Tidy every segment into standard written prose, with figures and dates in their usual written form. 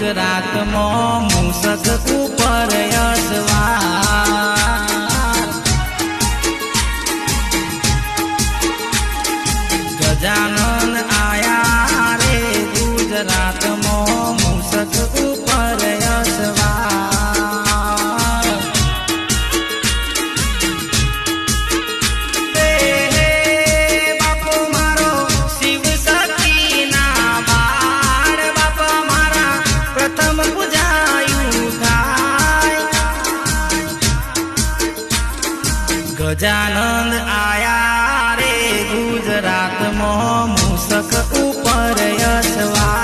ગુજરાતમાં મૂષક ઉપર અસવાર ગજાનન આયા રે ગુજરાતમાં મૂષક ઉપર અસવાર બાપો મારો શિવ સતીના બાળ બાપા મારા પ્રથમ પૂજાયું થાય ગજાનંદ આયા રે ગુજરાતમાં મૂષક ઉપર અસવાર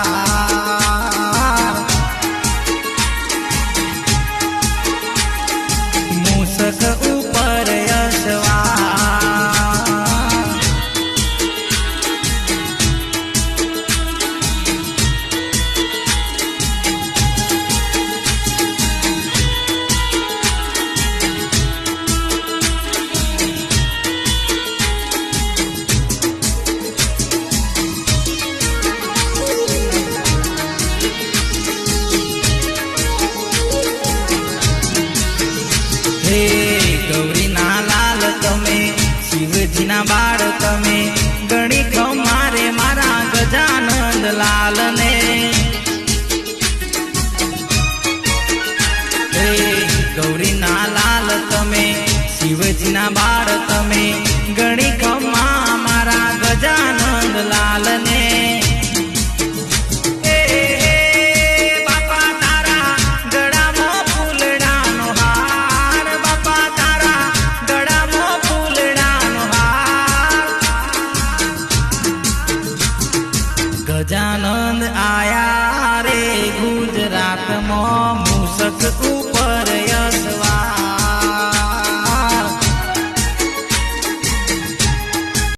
મૂષક ઉપર અસવાર હે ગૌરીના લાલ તમે શિવજીના બાળ તમે ગણી ખમારે મારા ગજાનંદ લાલને હે ગૌરીના લાલ તમે શિવજીના બાળ તમે